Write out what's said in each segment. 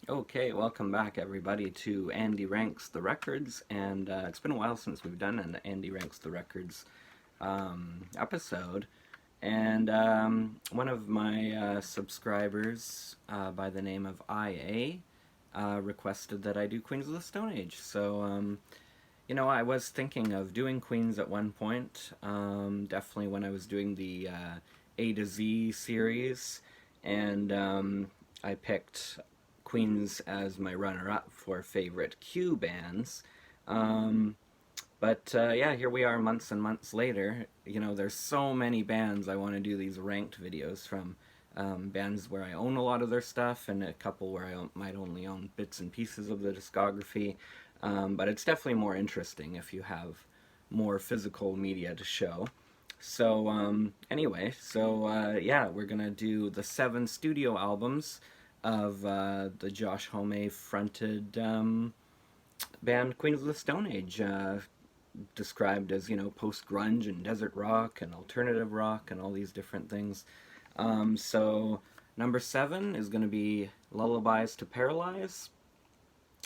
Okay, welcome back everybody to Andy Ranks the Records, and it's been a while since we've done an Andy Ranks the Records episode, and one of my subscribers by the name of IA requested that I do Queens of the Stone Age, so I was thinking of doing Queens at one point, definitely when I was doing the A to Z series, and I picked Queens as my runner-up for favorite Q bands. But here we are months and months later. There's so many bands I want to do these ranked videos from. Bands where I own a lot of their stuff, and a couple where I might only own bits and pieces of the discography. But it's definitely more interesting if you have more physical media to show. So we're gonna do the 7 studio albums of the Josh Homme fronted band Queens of the Stone Age, described as post-grunge and desert rock and alternative rock and all these different things. So number 7 is going to be Lullabies to Paralyze,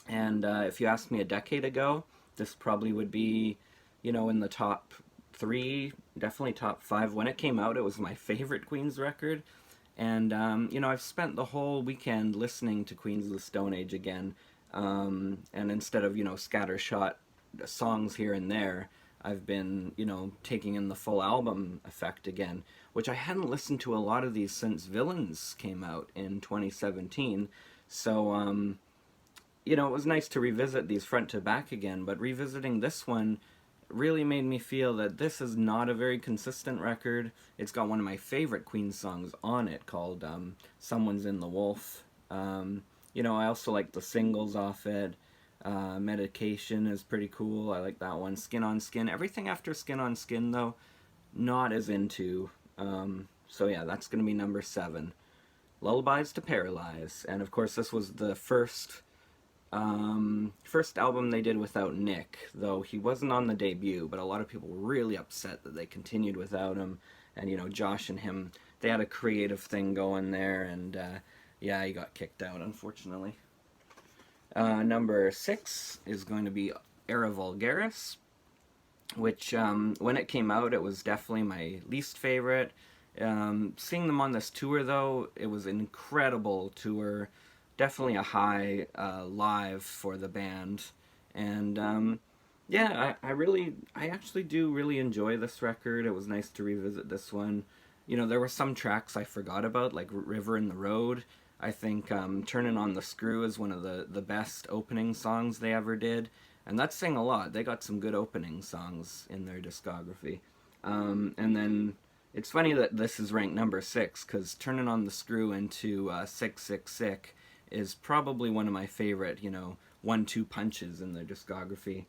and if you asked me a decade ago, this probably would be in the top 3, definitely top 5. When it came out, it was my favorite Queens record. And, I've spent the whole weekend listening to Queens of the Stone Age again, and instead of, scattershot songs here and there, I've been, taking in the full album effect again, which I hadn't listened to a lot of these since Villains came out in 2017, so, it was nice to revisit these front to back again, but revisiting this one really made me feel that this is not a very consistent record. It's got one of my favorite Queen songs on it called Someone's in the Wolf. I also like the singles off it. Medication is pretty cool. I like that one. Skin on Skin. Everything after Skin on Skin, though, not as into. That's going to be number 7. Lullabies to Paralyze. And of course, this was the first album they did without Nick, though he wasn't on the debut, but a lot of people were really upset that they continued without him. And, Josh and him, they had a creative thing going there, and, he got kicked out, unfortunately. Number 6 is going to be Era Vulgaris, which, when it came out, it was definitely my least favorite. Seeing them on this tour, though, it was an incredible tour. Definitely a high live for the band, and I actually do really enjoy this record. It was nice to revisit this one. There were some tracks I forgot about, like River in the Road. I think Turnin' on the Screw is one of the best opening songs they ever did, and that's saying a lot. They got some good opening songs in their discography. And then it's funny that this is ranked number 6, because Turnin' on the Screw into Sick Sick Sick is probably one of my favorite, 1-2 punches in their discography.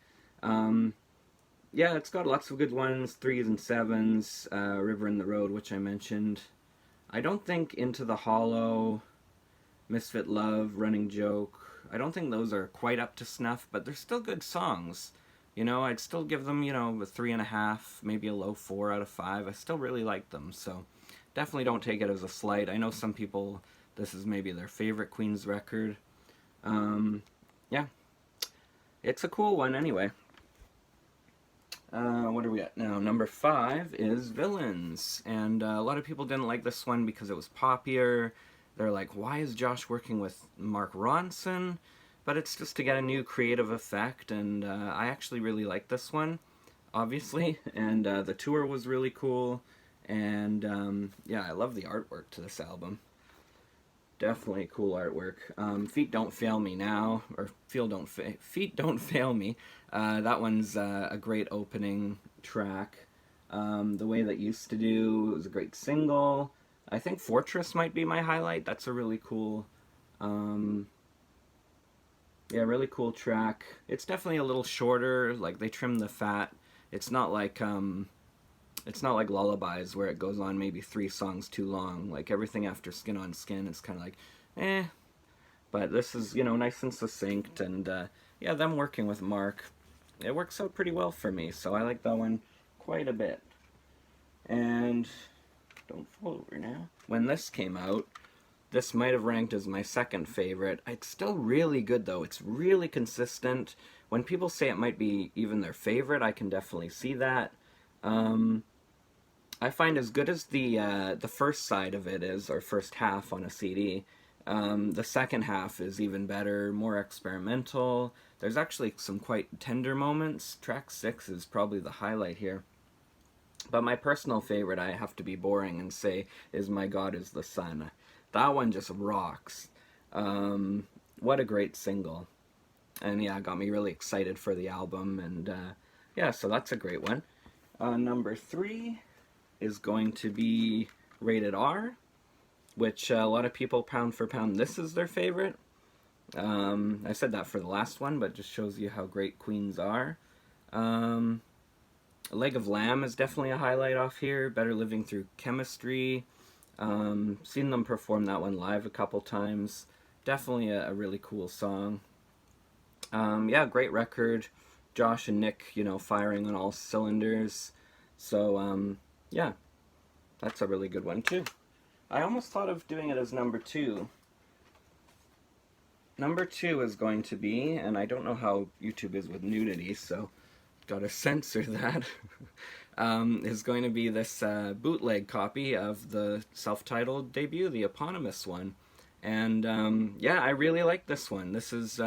It's got lots of good ones, 3s and 7s, River in the Road, which I mentioned. I don't think Into the Hollow, Misfit Love, Running Joke, I don't think those are quite up to snuff, but they're still good songs. I'd still give them, a 3.5, maybe a low 4 out of 5. I still really like them, so definitely don't take it as a slight. I know some people, this is maybe their favorite Queens record. It's a cool one anyway. What are we at now? Number 5 is Villains. And a lot of people didn't like this one because it was poppier. They're like, why is Josh working with Mark Ronson? But it's just to get a new creative effect, and I actually really like this one, obviously. And the tour was really cool. And I love the artwork to this album. Definitely cool artwork. Feet Don't Fail Me Now, or Feet Don't Fail Me. That one's a great opening track. The Way That Used to Do was a great single. I think Fortress might be my highlight. That's a really cool, really cool track. It's definitely a little shorter. Like they trimmed the fat. It's not like Lullabies where it goes on maybe 3 songs too long. Like everything after Skin on Skin is kind of like, eh. But this is, nice and succinct, and them working with Mark, it works out pretty well for me, so I like that one quite a bit. And don't fall over now. When this came out, this might have ranked as my second favorite. It's still really good though. It's really consistent. When people say it might be even their favorite, I can definitely see that. Um, I find as good as the first side of it is, or first half on a CD, the second half is even better, more experimental. There's actually some quite tender moments. Track 6 is probably the highlight here. But my personal favorite, I have to be boring and say, is My God is the Sun. That one just rocks. What a great single. And yeah, it got me really excited for the album. And yeah, so that's a great one. Number 3 is going to be Rated R, which a lot of people, pound for pound, this is their favorite. I said that for the last one, but it just shows you how great Queens are. Leg of Lamb is definitely a highlight off here. Better Living Through Chemistry. Seen them perform that one live a couple times. Definitely a really cool song. Yeah, great record. Josh and Nick, you know, firing on all cylinders. So, yeah, that's a really good one too. I almost thought of doing it as number 2. Number 2 is going to be, and I don't know how YouTube is with nudity, so gotta censor that, is going to be this bootleg copy of the self-titled debut, the eponymous one. And yeah, I really like this one. This is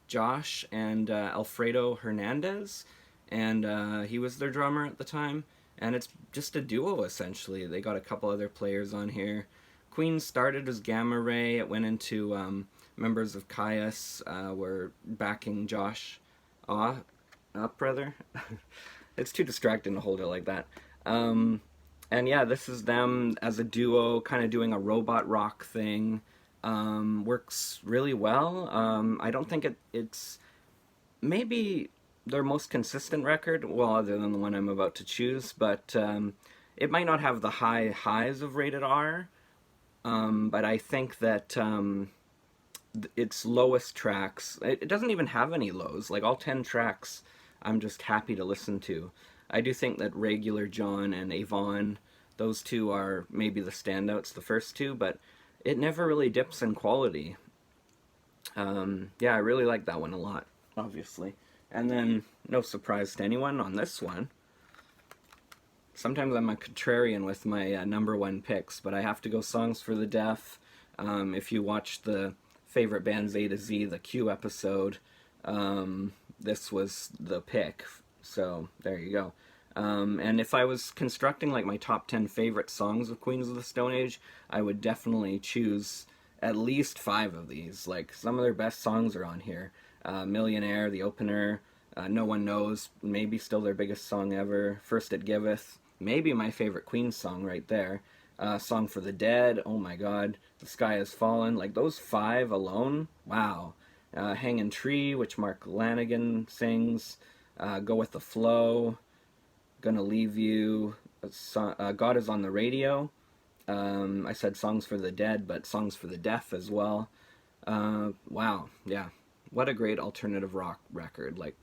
Josh and Alfredo Hernandez, and he was their drummer at the time. And it's just a duo, essentially. They got a couple other players on here. Queen started as Gamma Ray. It went into members of Kyuss were backing Josh up, brother. It's too distracting to hold it like that. And yeah, this is them as a duo, kind of doing a robot rock thing. Works really well. I don't think it's maybe their most consistent record, well, other than the one I'm about to choose, but it might not have the high highs of Rated R, but I think that its lowest tracks, it doesn't even have any lows. Like, all 10 tracks I'm just happy to listen to. I do think that Regular John and Avon, those two are maybe the standouts, the first two, but it never really dips in quality. Yeah, I really like that one a lot, obviously. And then, no surprise to anyone on this one, sometimes I'm a contrarian with my number 1 picks, but I have to go Songs for the Deaf. If you watch the Favorite Bands A to Z, the Q episode, this was the pick, so there you go. And if I was constructing like my top 10 favorite songs of Queens of the Stone Age, I would definitely choose at least 5 of these. Like, some of their best songs are on here. Millionaire, the opener, No One Knows, maybe still their biggest song ever. First It Giveth, maybe my favorite Queen song right there. Song for the Dead, oh my god. The Sky Has Fallen, like those 5 alone, wow. Hanging Tree, which Mark Lanigan sings. Go With the Flow, Gonna Leave You, God Is on the Radio. I said Songs for the Dead, but Songs for the Deaf as well. Wow, yeah. What a great alternative rock record. Like,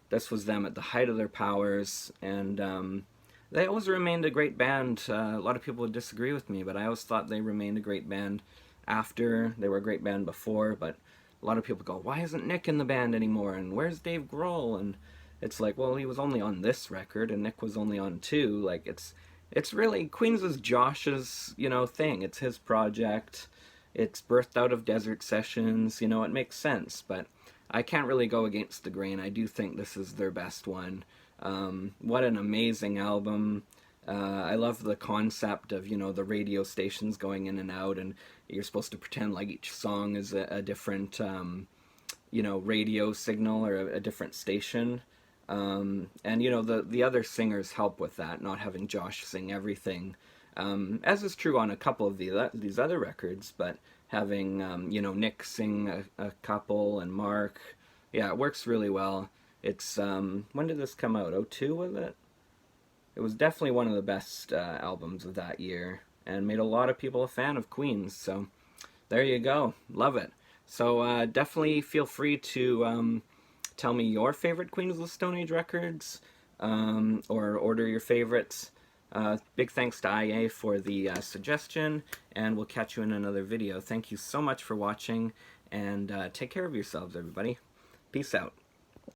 this was them at the height of their powers, and they always remained a great band. A lot of people would disagree with me, but I always thought they remained a great band after. They were a great band before, but a lot of people go, why isn't Nick in the band anymore, and where's Dave Grohl? And it's like, well, he was only on this record, and Nick was only on 2. Like, it's really, Queens is Josh's, you know, thing. It's his project. It's birthed out of Desert Sessions, you know, it makes sense, but I can't really go against the grain. I do think this is their best one. What an amazing album. I love the concept of, you know, the radio stations going in and out, and you're supposed to pretend like each song is a different, you know, radio signal or a different station. And, you know, the other singers help with that, not having Josh sing everything. As is true on a couple of these other records, but having, you know, Nick sing a couple and Mark, yeah, it works really well. It's, when did this come out? 02, was it? It was definitely one of the best albums of that year, and made a lot of people a fan of Queens, so there you go. Love it. So definitely feel free to tell me your favorite Queens of the Stone Age records, or order your favorites. Big thanks to IA for the suggestion, and we'll catch you in another video. Thank you so much for watching, and take care of yourselves, everybody. Peace out.